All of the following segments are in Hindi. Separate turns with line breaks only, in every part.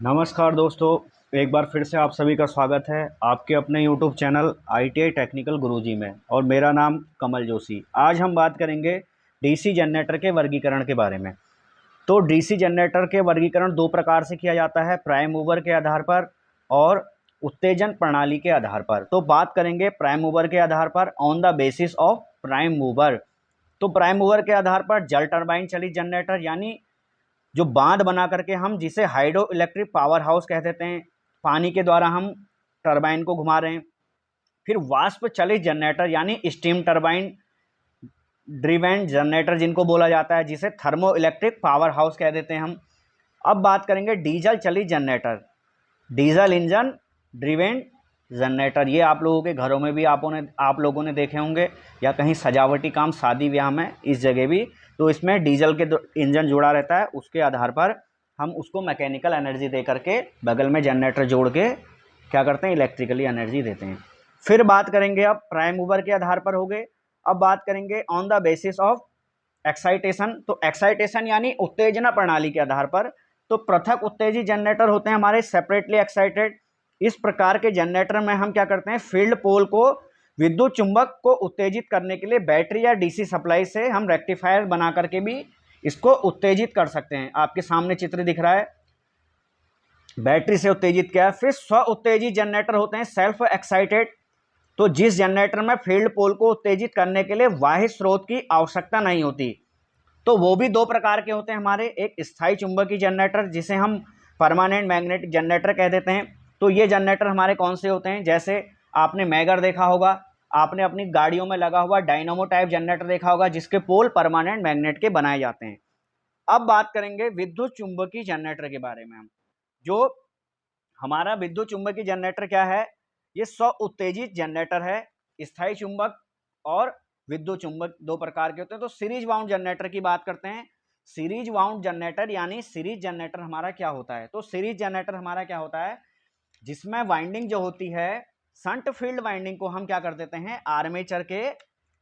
नमस्कार दोस्तों। एक बार फिर से आप सभी का स्वागत है आपके अपने यूट्यूब चैनल ITI टेक्निकल गुरुजी में। और मेरा नाम कमल जोशी। आज हम बात करेंगे डीसी जनरेटर के वर्गीकरण के बारे में। तो डीसी जनरेटर के वर्गीकरण दो प्रकार से किया जाता है, प्राइम मूवर के आधार पर और उत्तेजन प्रणाली के आधार पर। तो बात करेंगे प्राइम मूवर के आधार पर, on the basis of prime mover. तो प्राइम मूवर के आधार पर जल टरबाइन चलित जनरेटर, यानी जो बांध बना करके हम जिसे हाइड्रो इलेक्ट्रिक पावर हाउस कह देते हैं, पानी के द्वारा हम टरबाइन को घुमा रहे हैं। फिर वाष्प चलित जनरेटर यानी स्टीम टरबाइन ड्रिवेन जनरेटर जिनको बोला जाता है, जिसे थर्मो इलेक्ट्रिक पावर हाउस कह देते हैं हम। अब बात करेंगे डीजल चलित generator, diesel engine driven generator. ये आप लोगों के घरों में भी आप लोगों ने देखे होंगे, या कहीं सजावटी काम शादी ब्याह में इस जगह भी। तो इसमें डीजल के इंजन जुड़ा रहता है, उसके आधार पर हम उसको मैकेनिकल एनर्जी दे करके बगल में जनरेटर जोड़ के क्या करते हैं, इलेक्ट्रिकली एनर्जी देते हैं। फिर बात करेंगे अब प्राइम मूवर के आधार पर हो गए। अब बात करेंगे on the basis of excitation. तो एक्साइटेशन यानी उत्तेजना प्रणाली के आधार पर। तो पृथक उत्तेजित जनरेटर होते हैं हमारे, सेपरेटली एक्साइटेड। इस प्रकार के जनरेटर में हम क्या करते हैं, फील्ड पोल को विद्युत चुंबक को उत्तेजित करने के लिए बैटरी या डीसी सप्लाई से हम रेक्टिफायर बना करके भी इसको उत्तेजित कर सकते हैं। आपके सामने चित्र दिख रहा है, बैटरी से उत्तेजित किया है। फिर स्व उत्तेजित जनरेटर होते हैं, सेल्फ एक्साइटेड। तो जिस जनरेटर में फील्ड पोल को उत्तेजित करने के लिए बाह्य स्रोत की आवश्यकता नहीं होती। तो वो भी दो प्रकार के होते हैं हमारे, एक स्थायी चुंबकीय जनरेटर जिसे हम परमानेंट मैग्नेटिक जनरेटर कह देते हैं। तो ये जनरेटर हमारे कौन से होते हैं, जैसे आपने मैगर देखा होगा, आपने अपनी गाड़ियों में लगा हुआ डायनामो टाइप जनरेटर देखा होगा, जिसके पोल परमानेंट मैग्नेट के बनाए जाते हैं। अब बात करेंगे विद्युत चुंबकीय जनरेटर के बारे में हम। जो हमारा विद्युत चुंबकीय जनरेटर क्या है, ये स्व उत्तेजित जनरेटर है। स्थायी चुंबक और विद्युत चुंबक दो प्रकार के होते हैं। तो सीरीज वाउंड जनरेटर की बात करते हैं। सीरीज वाउंड जनरेटर यानी सीरीज जनरेटर हमारा क्या होता है, तो सीरीज जनरेटर हमारा क्या होता है, जिसमें वाइंडिंग जो होती है, संट फील्ड वाइंडिंग को हम क्या कर देते हैं, आर्मेचर के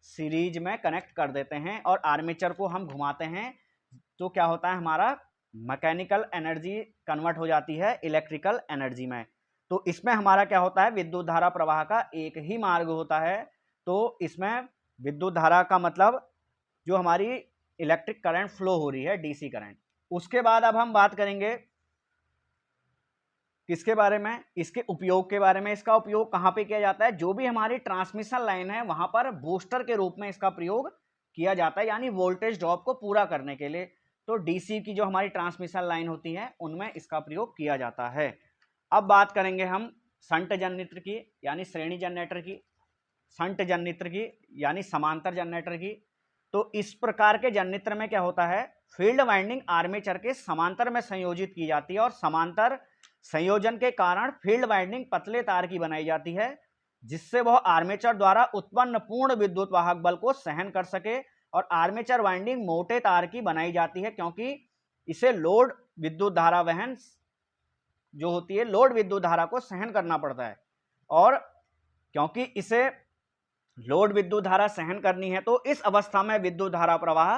सीरीज में कनेक्ट कर देते हैं और आर्मेचर को हम घुमाते हैं। तो क्या होता है, हमारा मैकेनिकल एनर्जी कन्वर्ट हो जाती है इलेक्ट्रिकल एनर्जी में। तो इसमें हमारा क्या होता है, विद्युत धारा प्रवाह का एक ही मार्ग होता है। तो इसमें विद्युत धारा का मतलब जो हमारी इलेक्ट्रिक करंट फ्लो हो रही है, डीसी करंट। उसके बाद अब हम बात करेंगे किसके बारे में, इसके उपयोग के बारे में। इसका उपयोग कहां पे किया जाता है, जो भी हमारी ट्रांसमिशन लाइन है वहां पर बूस्टर के रूप में इसका प्रयोग किया जाता है, यानी वोल्टेज ड्रॉप को पूरा करने के लिए। तो डीसी की जो हमारी ट्रांसमिशन लाइन होती है उनमें इसका प्रयोग किया जाता है। अब बात करेंगे हम संट जनरेटर की, यानी श्रेणी जनरेटर की, संट जनरेटर की यानी समांतर जनरेटर की। तो इस प्रकार के जनरेटर में क्या होता है, फील्ड वाइंडिंग आर्मेचर के समांतर में संयोजित की जाती है और समांतर संयोजन के कारण फील्ड वाइंडिंग पतले तार की बनाई जाती है, जिससे वह आर्मेचर द्वारा उत्पन्न पूर्ण विद्युत वाहक बल को सहन कर सके। और आर्मेचर वाइंडिंग मोटे तार की बनाई जाती है, क्योंकि इसे लोड विद्युत धारा वहन जो होती है, लोड विद्युत धारा को सहन करना पड़ता है। और क्योंकि इसे लोड विद्युत धारा सहन करनी है, तो इस अवस्था में विद्युत धारा प्रवाह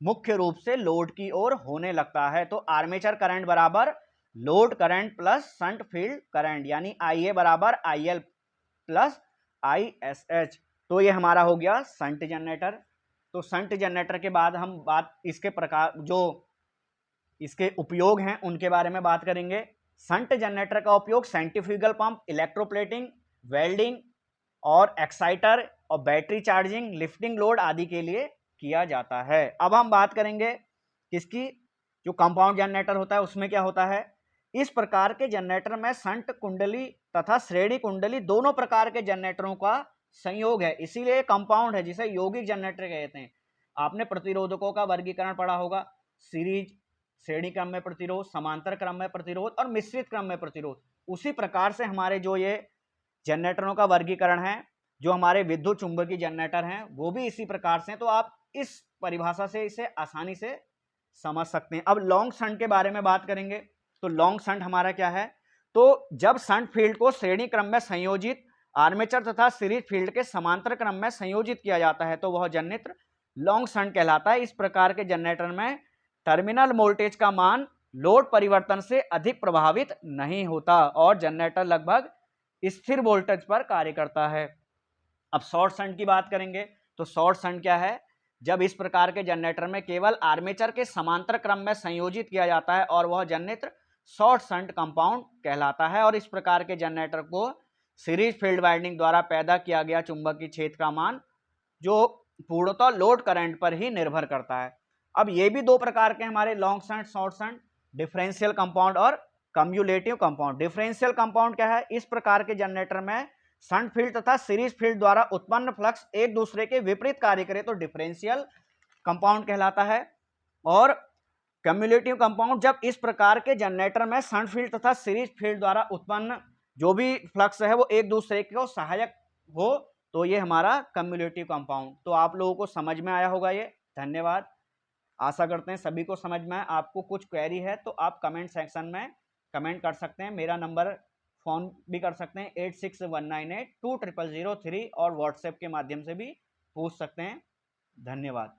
मुख्य रूप से लोड की ओर होने लगता है। तो आर्मेचर करंट बराबर load current plus shunt field current, यानी Ia बराबर IL प्लस ISH। तो ये हमारा हो गया शंट जनरेटर। तो शंट जनरेटर के बाद हम बात इसके प्रकार, जो इसके उपयोग हैं उनके बारे में बात करेंगे। शंट जनरेटर का उपयोग सेंट्रीफ्यूगल पंप, इलेक्ट्रोप्लेटिंग, वेल्डिंग और एक्साइटर और बैटरी चार्जिंग, लिफ्टिंग लोड आदि के लिए किया जाता है। अब हम बात करेंगे किसकी, जो कंपाउंड जनरेटर होता है उसमें क्या होता है। इस प्रकार के जनरेटर में शंट कुंडली तथा श्रेणी कुंडली दोनों प्रकार के जनरेटरों का संयोग है, इसीलिए कंपाउंड है, जिसे यौगिक जनरेटर कहते हैं। आपने प्रतिरोधकों का वर्गीकरण पढ़ा होगा, सीरीज श्रेणी क्रम में प्रतिरोध, समांतर क्रम में प्रतिरोध और मिश्रित क्रम में प्रतिरोध। उसी प्रकार से हमारे जो ये जनरेटरों का वर्गीकरण है, जो हमारे विद्युत चुंबकीय जनरेटर हैं, वो भी इसी प्रकार से हैं। तो आप इस परिभाषा से इसे आसानी से समझ सकते हैं। अब लॉन्ग शंट के बारे में बात करेंगे। तो लॉन्ग शंट हमारा क्या है, तो जब शंट फील्ड को श्रेणी क्रम में संयोजित आर्मेचर तथा सीरीज फील्ड के समांतर क्रम में संयोजित किया जाता है, तो वह जनरेटर लॉन्ग शंट कहलाता है। इस प्रकार के जनरेटर में टर्मिनल वोल्टेज का मान लोड परिवर्तन से अधिक प्रभावित नहीं होता और जनरेटर लगभग स्थिर वोल्टेज पर कार्य करता है। अब शॉर्ट शंट की बात करेंगे तो शॉर्ट शंट क्या है? जब इस प्रकार के जनरेटर में केवल आर्मेचर के समांतर क्रम में संयोजित किया जाता है और वह जनरेटर शॉर्ट शंट कंपाउंड कहलाता है। और इस प्रकार के जनरेटर को सीरीज फील्ड वाइंडिंग द्वारा पैदा किया गया चुंबकीय क्षेत्र का मान जो पूर्णतः लोड करंट पर ही निर्भर करता है। अब ये भी दो प्रकार के हमारे long shunt, short shunt, differential compound और कम्युलेटिव कंपाउंड। डिफरेंशियल कंपाउंड क्या है? इस प्रकार के जनरेटर में शंट फील्ड तथा सीरीज फील्ड द्वारा उत्पन्न फ्लक्स एक दूसरे के विपरीत कार्य करे तो डिफरेंशियल कंपाउंड कहलाता है। और कम्युलेटिव कंपाउंड जब इस प्रकार के जनरेटर में शंट फील्ड तथा सीरीज फील्ड द्वारा उत्पन्न जो भी फ्लक्स है वो एक दूसरे को सहायक हो तो ये हमारा कम्युलेटिव कंपाउंड। तो आप लोगों को समझ में आया होगा ये। धन्यवाद। आशा करते हैं सभी को समझ में आए। आपको कुछ क्वेरी है तो आप कमेंट सेक्शन में कमेंट कर सकते हैं। मेरा नंबर फोन भी कर सकते हैं 8619820003 और व्हाट्सएप के माध्यम से भी पूछ सकते हैं। धन्यवाद।